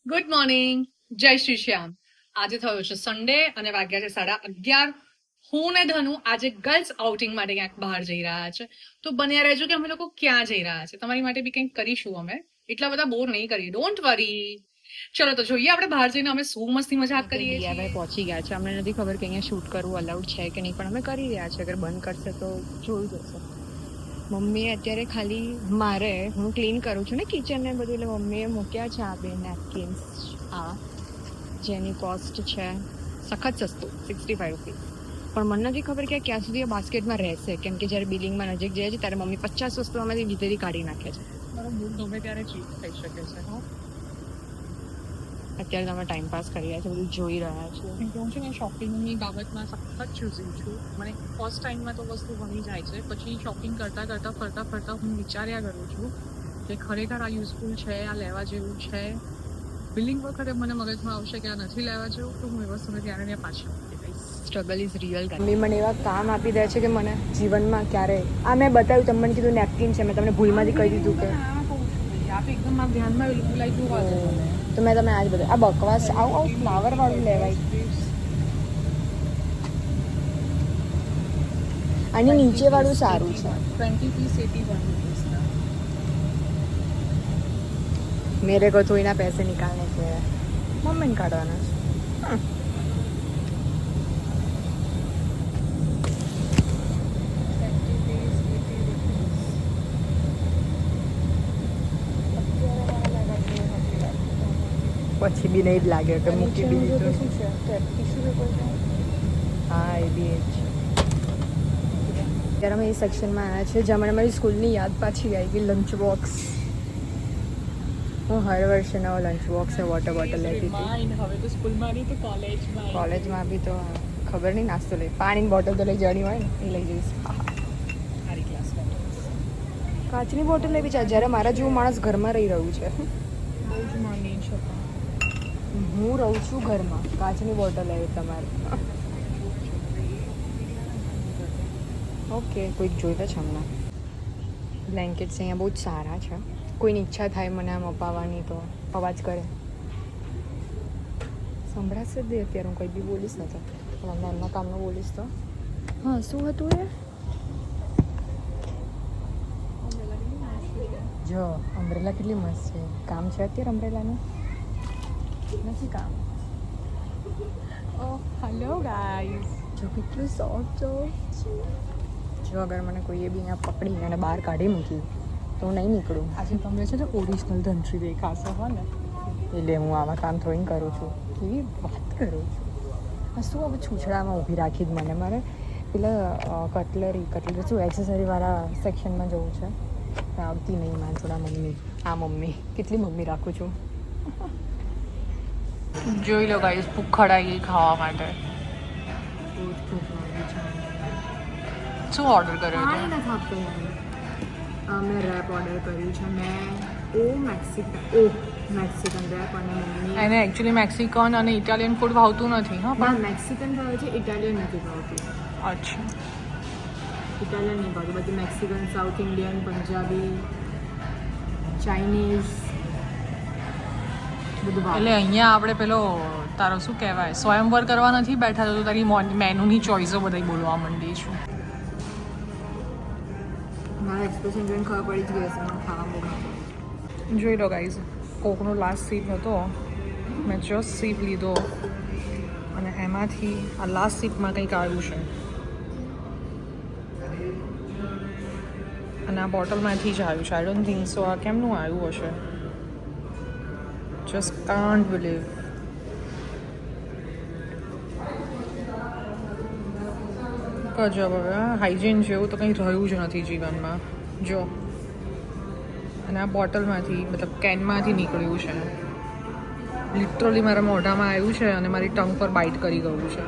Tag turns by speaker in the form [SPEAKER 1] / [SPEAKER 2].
[SPEAKER 1] Good morning, જય શ્રી શ્યામ. આજે થયો છે સન્ડે અને વાગ્યા છે 11:30. હું ને ધનુ આજે ગર્લ્સ આઉટિંગ માટે ક્યાંક બહાર જઈ રહ્યા છે. તો બન્યા રહેજો કે અમે લોકો ક્યાં જઈ રહ્યા છે. તમારી માટે બી કંઈક કરીશું અમે. એટલા બધા બોર નહીં કરીએ, ડોન્ટ વરી. ચલો તો જોઈએ આપણે બહાર જઈને અમે શું મસ્તી મજાક કરીએ છીએ.
[SPEAKER 2] ડીઆઈવાય પહોંચી ગયા છે. અમને નથી ખબર કે અહીંયા શૂટ કરવું અલાઉડ છે કે નહીં, પણ અમે કરી રહ્યા છે. અગર બંધ કરશે તો જોઈ જશે. મમ્મીએ અત્યારે ખાલી મારે હું ક્લીન કરું છું ને કિચન ને બધું, એટલે મમ્મીએ મૂક્યા છે આ બે નેપકિન્સ, આ જેની કોસ્ટ છે સખત સસ્તું, 65 રૂપીસ. પણ મને નથી ખબર કે ક્યાં સુધી આ બાસ્કેટમાં રહેશે, કેમ કે જ્યારે બિલિંગમાં નજીક જાય છે ત્યારે મમ્મી 50 વસ્તુ આમાંથી લીધેલી કાઢી નાખે છે.
[SPEAKER 1] મારો મૂડ ગમે ત્યારે ચીટ થઈ શકે છે.
[SPEAKER 2] અત્યારે તમે ટાઈમ પાસ કરી રહ્યા છો, બધું જોઈ રહ્યા છો.
[SPEAKER 1] હું છે ને શોપિંગની બાબતમાં સખત ચૂઝી છું. મને ફર્સ્ટ ટાઈમમાં તો વસ્તુ ગમી જાય છે, પછી શોપિંગ કરતાં કરતાં ફરતા હું વિચાર્યા કરું છું કે ખરેખર આ યુઝફુલ છે, આ લેવા જેવું છે. બિલિંગ વખતે મને મગજમાં આવશે કે આ નથી લેવા જેવું, તો હું એ વસ્તુને ત્યારે ને પાછી મૂકી દઈશ.
[SPEAKER 2] Struggle is real. મમ્મી મને એવા કામ આપી દે છે કે મને જીવનમાં ક્યારે આ મેં બતાવ્યું, તમને કીધું નેપકિન છે, મેં તમને ભૂલમાંથી કહી દીધું કે
[SPEAKER 1] એકદમ આ ધ્યાનમાં લાગ્યું હોય
[SPEAKER 2] તો મેં તમે આજ બધું આ બકવાસ આવું ફ્લાવર વાળું લેવાય. આની નીચે વાળું સારું છે.
[SPEAKER 1] 20 પીસ 81 રૂપીસ.
[SPEAKER 2] મેરે કો તો એના પૈસે નિકાલને છે, મમ્મીને કાઢવાના છે. પછી બી નહીં જ લાગે કે મૂકી બી દીધું. હા એ બી એ જ. ત્યારે અમે એ સેક્શનમાં આવ્યા છે જ્યાં મને મારી સ્કૂલની યાદ પાછી આવી ગઈ. Lunch box. હું હર વર્ષે નવો લંચ બોક્સ ને વોટર બોટલ લેતી હતી.
[SPEAKER 1] હવે તો સ્કૂલમાં નહીં તો કોલેજમાં.
[SPEAKER 2] કોલેજમાં બી તો ખબર નહીં, નાસ્તો લઈ પાણીની બોટલ તો લઈ જવાની હોય ને, એ લઈ જઈશ.
[SPEAKER 1] સારી ક્લાસ
[SPEAKER 2] કાચની બોટલ લેવી છે જ્યારે મારા જેવું માણસ ઘરમાં રહી રહ્યું છે.
[SPEAKER 1] બહુ જ માની છે.
[SPEAKER 2] હું રહું છું ઘરમાં, કાચની બોટલ લેવી તમારે. ઓકે, કોઈક જોઈતા છે હમણાં. બ્લેન્કેટ્સ અહીંયા બહુ જ સારા છે. કોઈની ઈચ્છા થાય મને આમ અપાવવાની તો અવાજ કરે, સંભળાશે જ દે. અત્યારે હું કંઈ બી બોલીશ ને તો પણ એમના કામનું બોલીશ તો. હા, શું હતું એ? જો અમ્બ્રેલા કેટલી મસ્ત છે. કામ છે અત્યારે અમ્બ્રેલાનું? નથી કામ.
[SPEAKER 1] ઓ હેલો ગાઈઝ.
[SPEAKER 2] જો કેટલું સોફ્ટ છે. જો અગર મને કોઈએ બી અહીંયા પકડી અને બહાર કાઢી મૂકી તો હું નહીં નીકળું.
[SPEAKER 1] આજે તમને છે ને ઓરિજિનલ ધનશ્રી દેખાશે હો ને,
[SPEAKER 2] એટલે હું આવા કામ થોડી કરું છું. કેવી વાત કરું છું. આ શું હવે છૂછડામાં ઊભી રાખી જ મને. મારે પેલા કટલરી શું એક્સેસરીવાળા સેક્શનમાં જવું છે, પણ આવતી નહીં માનસોડા મમ્મી. આ મમ્મી કેટલી મમ્મી રાખું છું.
[SPEAKER 1] જોઈ લો ગાઈઝ, ભૂખડ આવી ગઈ ખાવા માટે. શું ઓર્ડર કર્યો છે?
[SPEAKER 2] પાણી નથી આપતો. મેં રેપ ઓર્ડર કર્યું છે. મેં મેક્સિકન રેપ અને મમ્મી
[SPEAKER 1] એને એકચ્યુઅલી મેક્સિકન અને ઇટાલિયન ફૂડ ભાવતું નથી. હા
[SPEAKER 2] પણ મેક્સિકન ભાવે છે, ઇટાલિયન નથી ભાવતું.
[SPEAKER 1] અચ્છા.
[SPEAKER 2] ઇટાલિયન નહીં ભાવતું, બધું Mexican, south Indian, Punjabi, Chinese બધું ભાવે.
[SPEAKER 1] એટલે અહીંયા આપણે પેલો તારો શું કહેવાય સ્વયંવર કરવા નથી બેઠા, તો તારી મેનુની ચોઈસો બધી બોલવા માંડી છું.
[SPEAKER 2] મારા એક્સપ્રેશન જોઈને ખબર પડી જ ગઈ હશે મને ખાવા બહુ ગમે.
[SPEAKER 1] જોઈ લો ગાઈઝ, કોકનો લાસ્ટ સીપ હતો, મેં જસ્ટ સીપ લીધો અને એમાંથી આ લાસ્ટ સીપમાં કંઈક આવ્યું છે અને આ બોટલમાંથી જ આવ્યું છે. આઈ ડોન્ટ થિંક સો આ કેમનું આવ્યું હશે. Just can't believe. ગજબ. હવે હાઇજીન જેવું તો કંઈ રહ્યું જ નથી જીવનમાં. જો, અને આ બોટલમાંથી મતલબ કેનમાંથી નીકળ્યું છે. લિટરલી મારા મોઢામાં આવ્યું છે અને મારી ટંગ પર બાઇટ કરી ગયું છે.